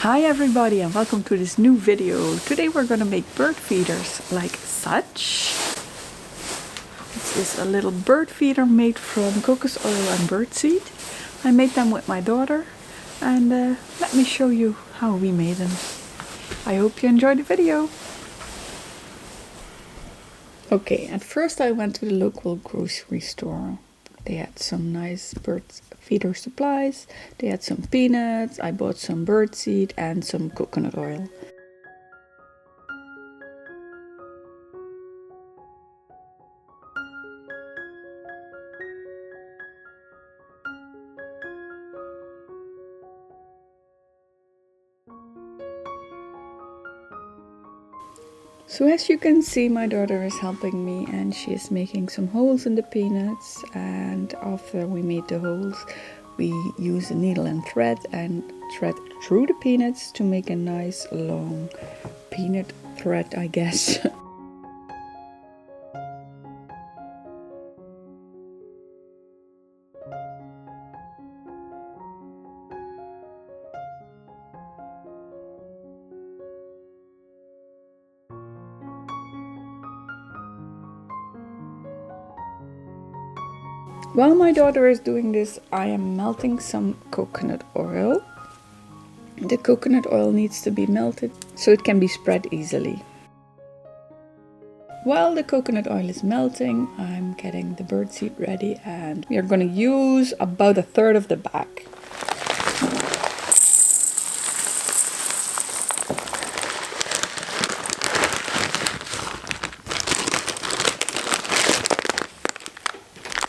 Hi everybody and welcome to this new video. Today we're going to make bird feeders like such. This is a little bird feeder made from cocos oil and birdseed. I made them with my daughter and let me show you how we made them. I hope you enjoy the video. Okay, at first I went to the local grocery store. They had some nice bird feeder supplies. They had some peanuts. I bought some birdseed and some coconut oil. So as you can see, my daughter is helping me and she is making some holes in the peanuts, and after we made the holes we use a needle and thread through the peanuts to make a nice long peanut thread, I guess. While my daughter is doing this, I am melting some coconut oil. The coconut oil needs to be melted so it can be spread easily. While the coconut oil is melting, I'm getting the birdseed ready, and we are going to use about a third of the bag.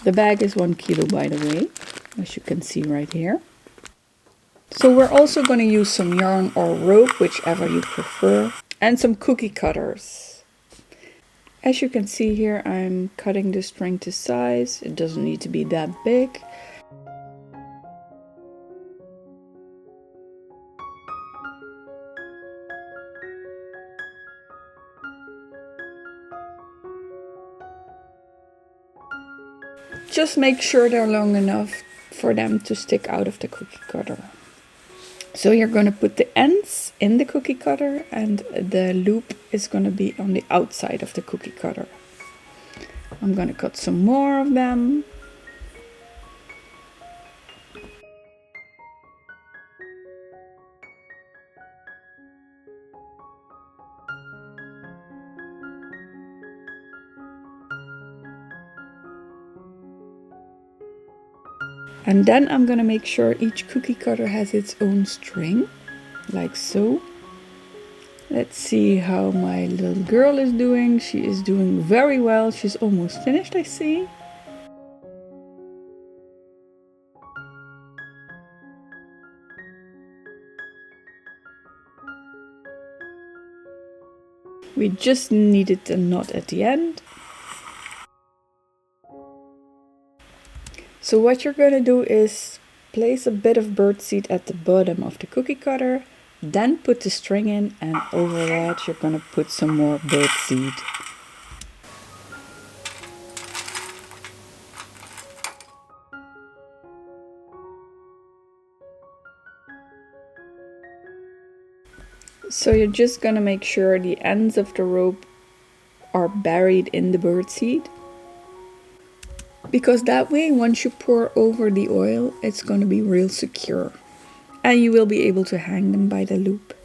The bag is 1 kilo, by the way, as you can see right here. So we're also going to use some yarn or rope, whichever you prefer, and some cookie cutters. As you can see here, I'm cutting the string to size. It doesn't need to be that big. Just make sure they're long enough for them to stick out of the cookie cutter. So you're going to put the ends in the cookie cutter and the loop is going to be on the outside of the cookie cutter. I'm going to cut some more of them. And then I'm going to make sure each cookie cutter has its own string, like so. Let's see how my little girl is doing. She is doing very well. She's almost finished, I see. We just needed a knot at the end. So what you're going to do is place a bit of birdseed at the bottom of the cookie cutter, then put the string in, and over that you're going to put some more birdseed. So you're just going to make sure the ends of the rope are buried in the birdseed, because that way once you pour over the oil it's going to be real secure and you will be able to hang them by the loop.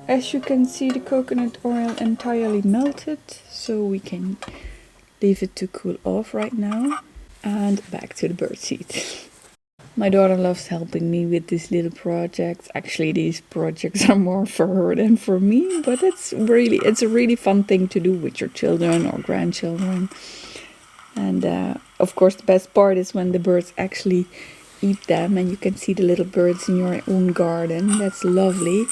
As you can see, the coconut oil entirely melted, so we can leave it to cool off right now. And back to the birdseed. My daughter loves helping me with these little projects. Actually, these projects are more for her than for me, but it's a really fun thing to do with your children or grandchildren. And of course, the best part is when the birds actually eat them and you can see the little birds in your own garden. That's lovely.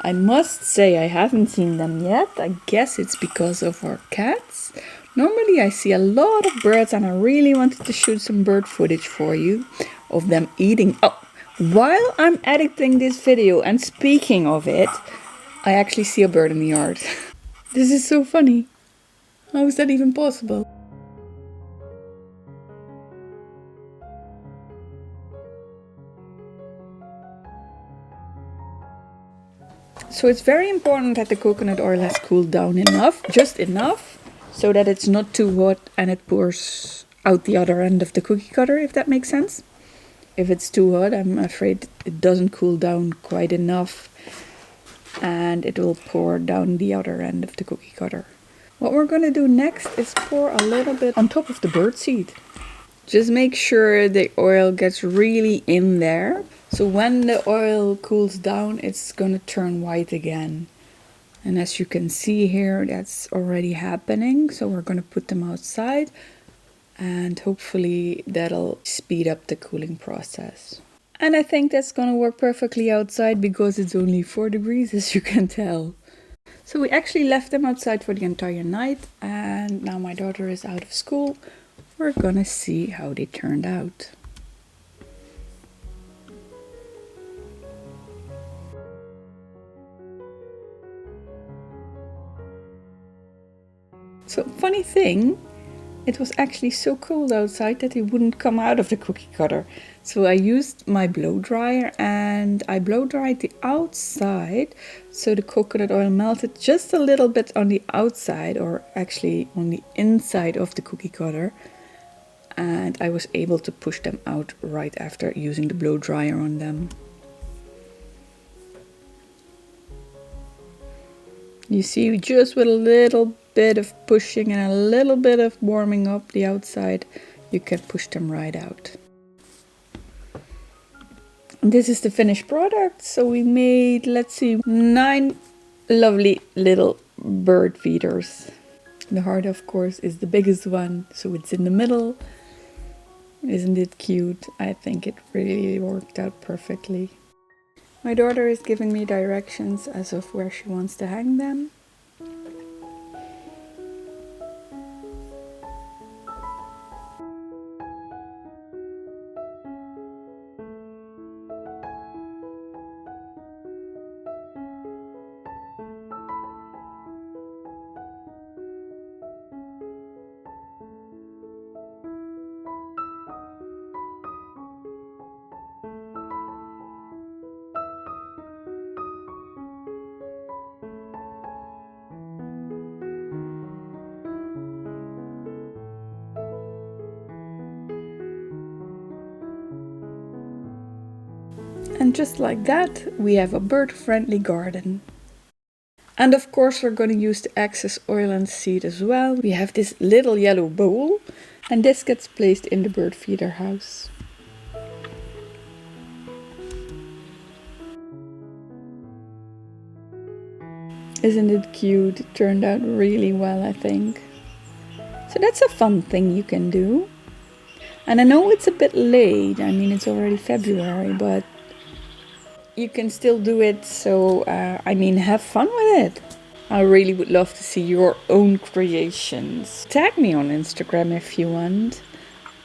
I must say I haven't seen them yet. I guess it's because of our cats. Normally I see a lot of birds and I really wanted to shoot some bird footage for you of them eating. Oh, while I'm editing this video and speaking of it, I actually see a bird in the yard. This is so funny. How is that even possible? So it's very important that the coconut oil has cooled down enough, just enough, so that it's not too hot and it pours out the other end of the cookie cutter, if that makes sense. If it's too hot, I'm afraid it doesn't cool down quite enough and it will pour down the other end of the cookie cutter. What we're going to do next is pour a little bit on top of the birdseed. Just make sure the oil gets really in there. So when the oil cools down, it's going to turn white again. And as you can see here, that's already happening. So we're going to put them outside and hopefully that'll speed up the cooling process. And I think that's going to work perfectly outside because it's only 4 degrees, as you can tell. So we actually left them outside for the entire night, and now my daughter is out of school. We're gonna see how they turned out. So funny thing, it was actually so cold outside that it wouldn't come out of the cookie cutter. So I used my blow dryer and I blow dried the outside so the coconut oil melted just a little bit on the outside, or actually on the inside of the cookie cutter. And I was able to push them out right after using the blow dryer on them. You see, just with a little bit of pushing and a little bit of warming up the outside, you can push them right out. And this is the finished product. So we made, let's see, 9 lovely little bird feeders. The heart, of course, is the biggest one, so it's in the middle. Isn't it cute? I think it really worked out perfectly. My daughter is giving me directions as of where she wants to hang them. And just like that, we have a bird-friendly garden. And of course we're going to use the excess oil and seed as well. We have this little yellow bowl, and this gets placed in the bird feeder house. Isn't it cute? It turned out really well, I think. So that's a fun thing you can do. And I know it's a bit late, I mean it's already February, but you can still do it, so I mean, have fun with it. I really would love to see your own creations. Tag me on Instagram if you want.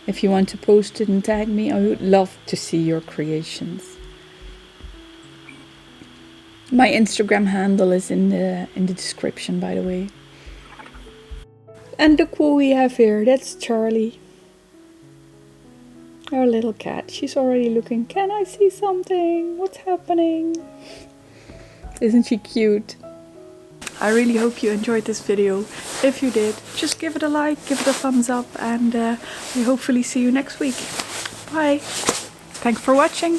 If you want to post it and tag me, I would love to see your creations. My Instagram handle is in the description, by the way. And the quote we have here, that's Charlie. Our little cat. She's already looking, can I see something? What's happening? Isn't she cute? I really hope you enjoyed this video. If you did, just give it a like, give it a thumbs up, and we hopefully see you next week. Bye. Thanks for watching.